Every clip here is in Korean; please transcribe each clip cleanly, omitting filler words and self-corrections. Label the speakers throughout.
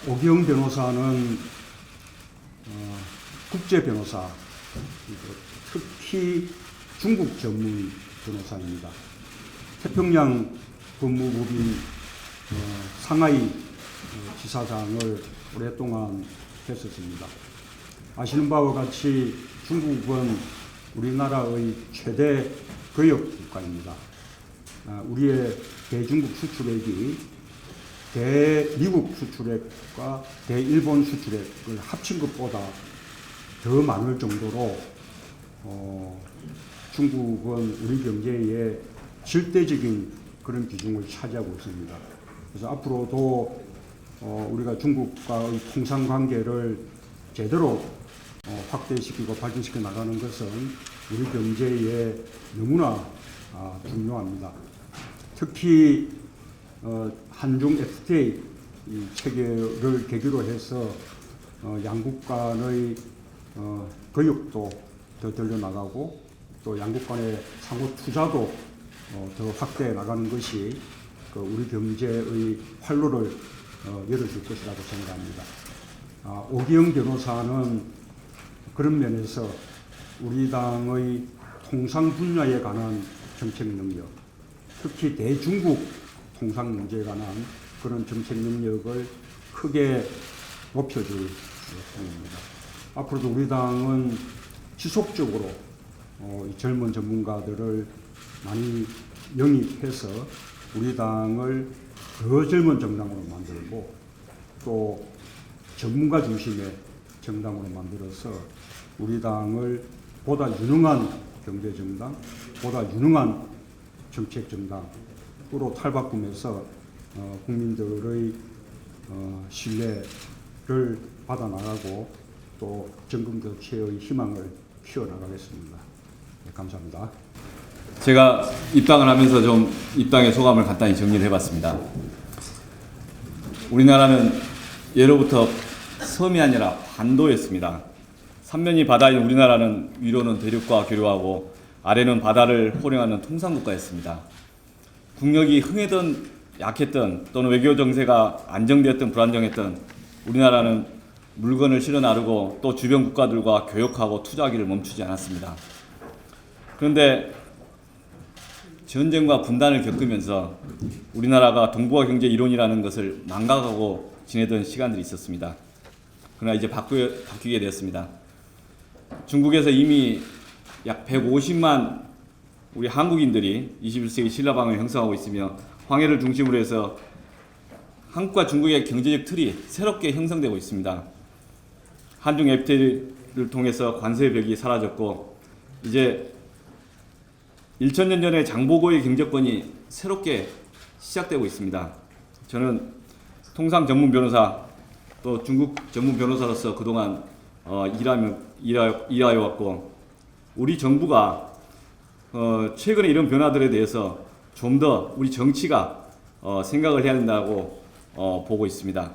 Speaker 1: 오기영 변호사는 국제 변호사, 특히 중국 전문 변호사입니다. 태평양 법무법인 상하이 지사장을 오랫동안 했었습니다. 아시는 바와 같이 중국은 우리나라의 최대 교역 국가입니다. 우리의 대중국 수출액이 대미국 수출액과 대일본 수출액을 합친 것보다 더 많을 정도로 중국은 우리 경제에 절대적인 그런 비중을 차지하고 있습니다. 그래서 앞으로도 우리가 중국과의 통상관계를 제대로 확대시키고 발전시켜 나가는 것은 우리 경제에 너무나 중요합니다. 특히 한중 FTA 체결을 계기로 해서 양국 간의 교역도 더 늘려나가고 또 양국 간의 상호 투자도 더 확대해 나가는 것이 우리 경제의 활로를 열어줄 것이라고 생각합니다. 오기영 변호사는 그런 면에서 우리 당의 통상 분야에 관한 정책 능력, 특히 대중국 통상 문제에 관한 그런 정책 능력을 크게 높여줄 생각입니다. 앞으로도 우리 당은 지속적으로 젊은 전문가들을 많이 영입해서 우리 당을 더 젊은 정당으로 만들고 또 전문가 중심의 정당으로 만들어서 우리 당을 보다 유능한 경제정당, 보다 유능한 정책정당으로 탈바꿈해서 국민들의 신뢰를 받아나가고 또 정권교체의 희망을 키워나가겠습니다. 네, 감사합니다.
Speaker 2: 제가 입당을 하면서 좀 입당의 소감을 간단히 정리를 해봤습니다. 우리나라는 예로부터 섬이 아니라 반도였습니다. 삼면이 바다인 우리나라는 위로는 대륙과 교류하고 아래는 바다를 호령하는 통상국가였습니다. 국력이 흥했던 약했던 또는 외교 정세가 안정되었던 불안정했던 우리나라는 물건을 실어 나르고 또 주변 국가들과 교역하고 투자하기를 멈추지 않았습니다. 그런데 전쟁과 분단을 겪으면서 우리나라가 동북아 경제 이론이라는 것을 망각하고 지내던 시간들이 있었습니다. 그러나 이제 바뀌게 되었습니다. 중국에서 이미 약 150만 우리 한국인들이 21세기 신라방을 형성하고 있으며 황해를 중심으로 해서 한국과 중국의 경제적 틀이 새롭게 형성되고 있습니다. 한중 FTA를 통해서 관세 벽이 사라졌고 이제 1000년 전의 장보고의 경제권이 새롭게 시작되고 있습니다. 저는 통상 전문 변호사 또 중국 전문 변호사로서 그동안 일하여 왔고 우리 정부가 최근에 이런 변화들에 대해서 좀 더 우리 정치가 생각을 해야 된다고 보고 있습니다.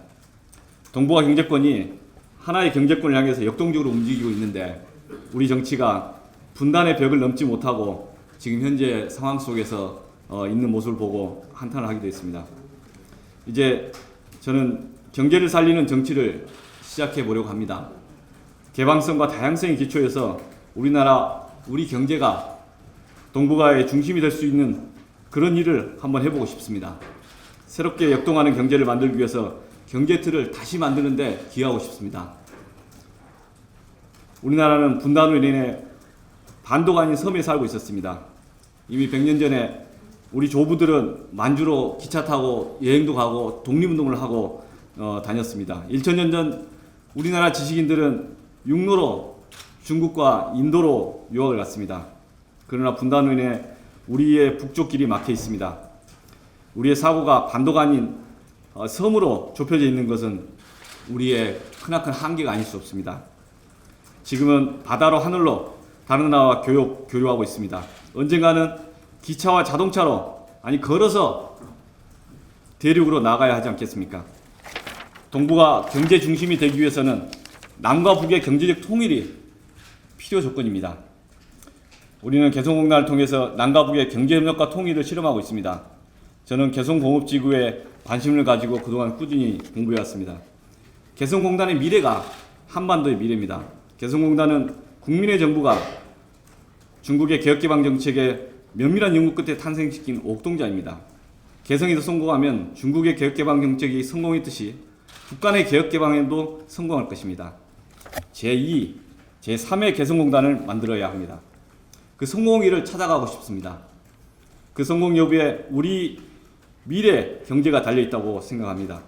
Speaker 2: 동북아 경제권이 하나의 경제권을 향해서 역동적으로 움직이고 있는데 우리 정치가 분단의 벽을 넘지 못하고 지금 현재 상황 속에서 있는 모습을 보고 한탄을 하게 됐습니다. 이제 저는 경제를 살리는 정치를 시작해 보려고 합니다. 개방성과 다양성의 기초에서 우리 경제가 동북아의 중심이 될 수 있는 그런 일을 한번 해보고 싶습니다. 새롭게 역동하는 경제를 만들기 위해서 경제 틀을 다시 만드는 데 기여하고 싶습니다. 우리나라는 분단으로 인해 반도가 아닌 섬에 살고 있었습니다. 이미 100년 전에 우리 조부들은 만주로 기차 타고 여행도 가고 독립운동을 하고 다녔습니다. 1000년 전 우리나라 지식인들은 육로로 중국과 인도로 유학을 갔습니다. 그러나 분단으로 인해 우리의 북쪽 길이 막혀 있습니다. 우리의 사고가 반도가 아닌 섬으로 좁혀져 있는 것은 우리의 크나큰 한계가 아닐 수 없습니다. 지금은 바다로 하늘로 다른 나라와 교류하고 있습니다. 언젠가는 기차와 자동차로 걸어서 대륙으로 나가야 하지 않겠습니까? 동북아 경제 중심이 되기 위해서는 남과 북의 경제적 통일이 필요 조건입니다. 우리는 개성공단을 통해서 남과 북의 경제협력과 통일을 실험하고 있습니다. 저는 개성공업지구에 관심을 가지고 그동안 꾸준히 공부해왔습니다. 개성공단의 미래가 한반도의 미래입니다. 개성공단은 국민의 정부가 중국의 개혁개방 정책에 면밀한 연구 끝에 탄생시킨 옥동자입니다. 개성에서 성공하면 중국의 개혁개방 정책이 성공했듯이 북한의 개혁개방에도 성공할 것입니다. 제2, 제3의 개성공단을 만들어야 합니다. 그 성공의 찾아가고 싶습니다. 그 성공 여부에 우리 미래 경제가 달려있다고 생각합니다.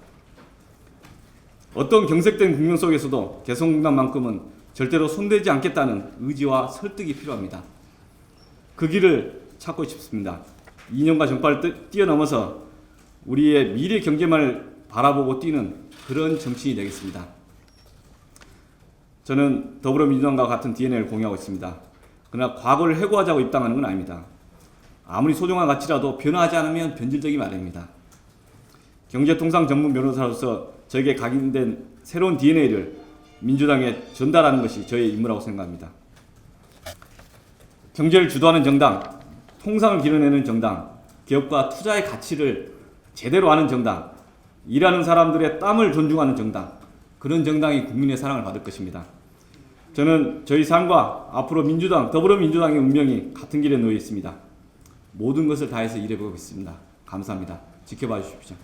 Speaker 2: 어떤 경색된 국면 속에서도 개성공단만큼은 절대로 손대지 않겠다는 의지와 설득이 필요합니다. 그 길을 찾고 싶습니다. 이념과 정파를 뛰어넘어서 우리의 미래 경제만을 바라보고 뛰는 그런 정치인이 되겠습니다. 저는 더불어민주당과 같은 DNA를 공유하고 있습니다. 그러나 과거를 해고하자고 입당하는 건 아닙니다. 아무리 소중한 가치라도 변화하지 않으면 변질되기 마련입니다. 경제통상 전문 변호사로서 저에게 각인된 새로운 DNA를 민주당에 전달하는 것이 저의 임무라고 생각합니다. 경제를 주도하는 정당, 통상을 기르내는 정당, 기업과 투자의 가치를 제대로 아는 정당, 일하는 사람들의 땀을 존중하는 정당, 그런 정당이 국민의 사랑을 받을 것입니다. 저는 저희 삶과 앞으로 민주당, 더불어민주당의 운명이 같은 길에 놓여 있습니다. 모든 것을 다해서 일해보겠습니다. 감사합니다. 지켜봐 주십시오.